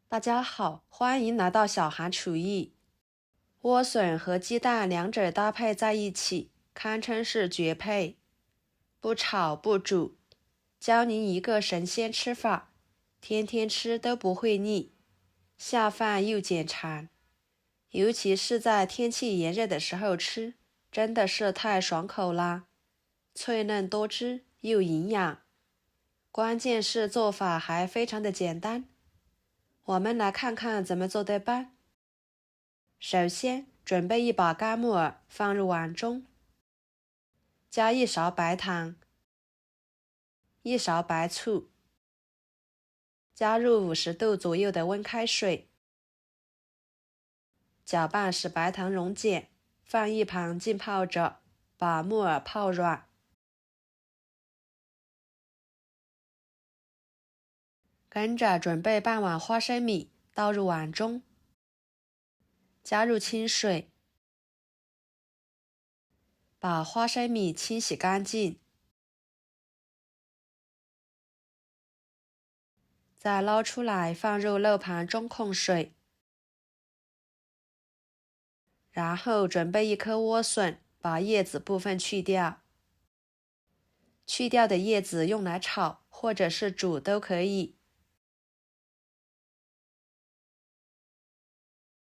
大家好，欢迎来到小韩厨艺。莴笋和鸡蛋两者搭配在一起，堪称是绝配。不炒不煮，教您一个神仙吃法，天天吃都不会腻，下饭又解馋。尤其是在天气炎热的时候吃，真的是太爽口啦！脆嫩多汁又营养，关键是做法还非常的简单。我们来看看怎么做的吧。首先，准备一把干木耳放入碗中，加1勺白糖，1勺白醋，加入50度左右的温开水，搅拌使白糖溶解，放一旁浸泡着，把木耳泡软。跟着准备半碗花生米倒入碗中，加入清水，把花生米清洗干净，再捞出来放入漏盘中控水，然后准备1颗莴笋，把叶子部分去掉，去掉的叶子用来炒或者是煮都可以。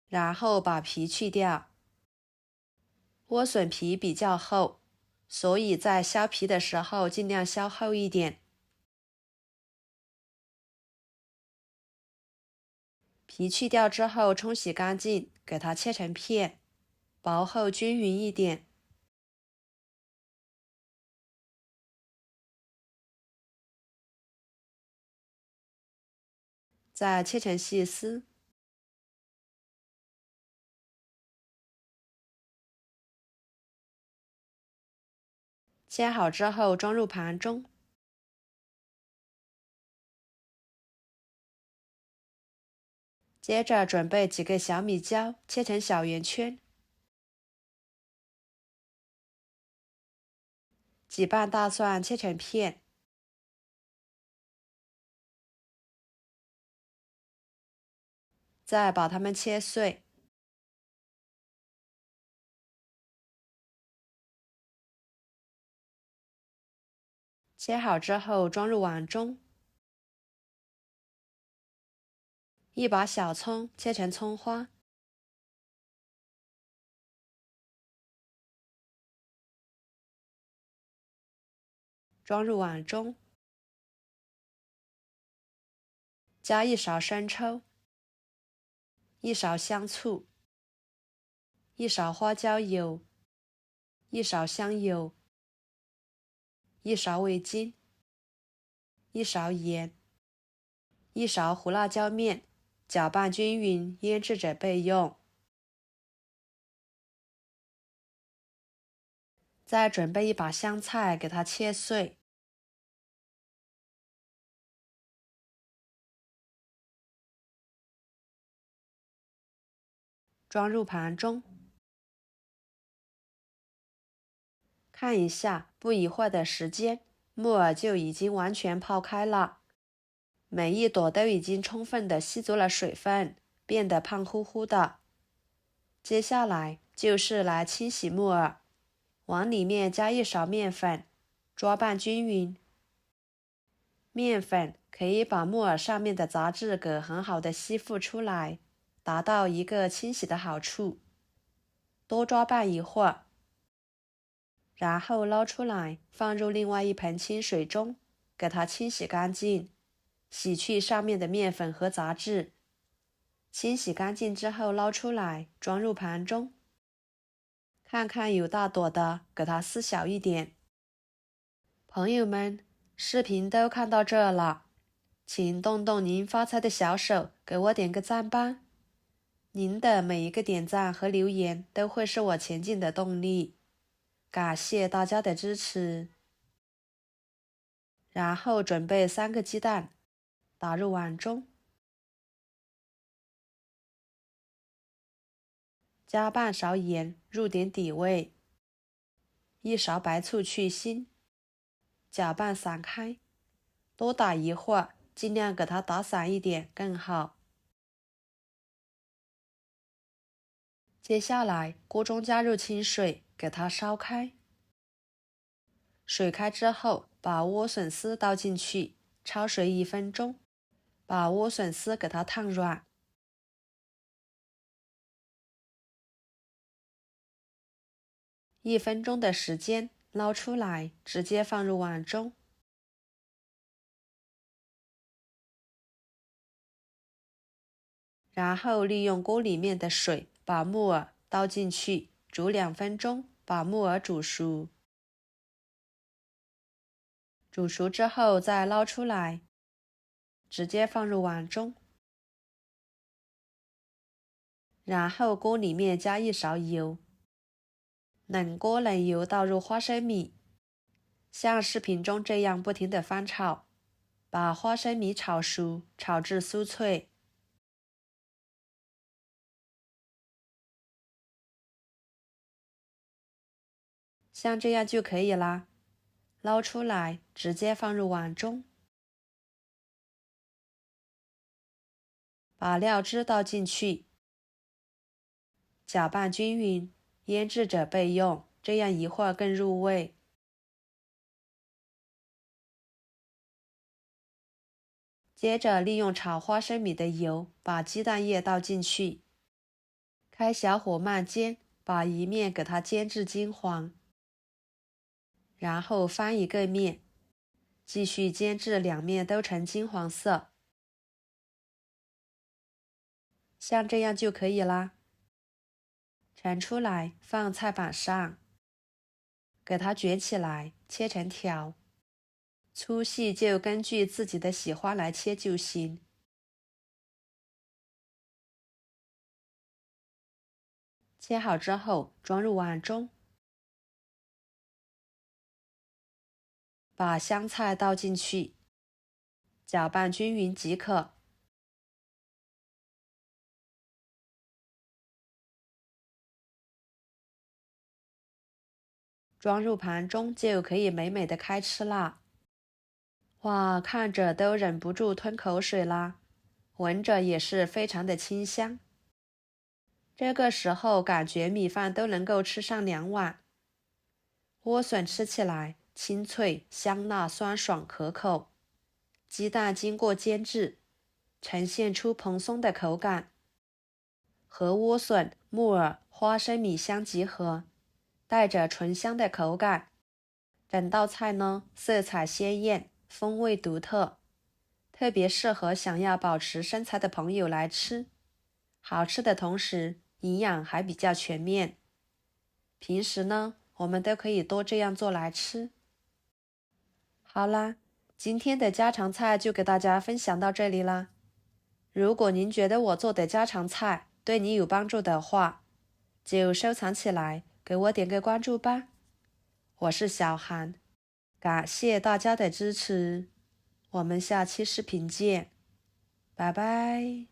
然后把皮去掉，莴笋皮比较厚，所以在削皮的时候尽量削厚一点。皮去掉之后冲洗干净，给它切成片，薄厚均匀一点。再切成细丝。切好之后装入盘中。接着准备几个小米椒，切成小圆圈。几瓣大蒜切成片。再把它们切碎。切好之后装入碗中。一把小葱切成葱花。装入碗中。加1勺生抽。1勺香醋。1勺花椒油。1勺香油。1勺味精。1勺盐。1勺胡辣椒面，搅拌均匀，腌制着备用。再准备一把香菜，给它切碎。装入盘中。看一下，不一会儿的时间，木耳就已经完全泡开了，每一朵都已经充分的吸足了水分，变得胖乎乎的。接下来就是来清洗木耳，往里面加1勺面粉，抓拌均匀。面粉可以把木耳上面的杂质给很好的吸附出来，达到一个清洗的好处。多抓拌一会儿，然后捞出来，放入另外一盆清水中，给它清洗干净，洗去上面的面粉和杂质。清洗干净之后捞出来，装入盘中。看看有大朵的，给它撕小一点。朋友们，视频都看到这了，请动动您发财的小手，给我点个赞吧。您的每一个点赞和留言都会是我前进的动力，感谢大家的支持。然后准备3个鸡蛋，打入碗中，加半勺盐入点底味，1勺白醋去腥，搅拌散开，多打一会儿，尽量给它打散一点更好。接下来，锅中加入清水，给它烧开。水开之后，把莴笋丝倒进去，焯水1分钟，把莴笋丝给它烫软。1分钟的时间，捞出来，直接放入碗中。然后利用锅里面的水，把木耳倒进去，煮2分钟，把木耳煮熟。煮熟之后再捞出来，直接放入碗中。然后锅里面加1勺油，冷锅冷油倒入花生米，像视频中这样不停地翻炒，把花生米炒熟，炒至酥脆。像这样就可以啦。捞出来，直接放入碗中，把料汁倒进去，搅拌均匀，腌制者备用，这样一会儿更入味。接着利用炒花生米的油，把鸡蛋液倒进去，开小火慢煎，把一面给它煎至金黄，然后翻一个面，继续煎至2面都呈金黄色。像这样就可以啦。盛出来放菜板上，给它卷起来，切成条，粗细就根据自己的喜欢来切就行。切好之后装入碗中，把香菜倒进去，搅拌均匀即可。装入盘中就可以美美的开吃啦！哇，看着都忍不住吞口水啦，闻着也是非常的清香。这个时候感觉米饭都能够吃上2碗。莴笋吃起来清脆、香辣、酸爽可口，鸡蛋经过煎制，呈现出蓬松的口感，和莴笋、木耳、花生米相结合，带着醇香的口感。整道菜呢，色彩鲜艳，风味独特，特别适合想要保持身材的朋友来吃。好吃的同时，营养还比较全面。平时呢，我们都可以多这样做来吃。好啦，今天的家常菜就给大家分享到这里啦。如果您觉得我做的家常菜对你有帮助的话，就收藏起来，给我点个关注吧。我是小韩，感谢大家的支持，我们下期视频见，拜拜。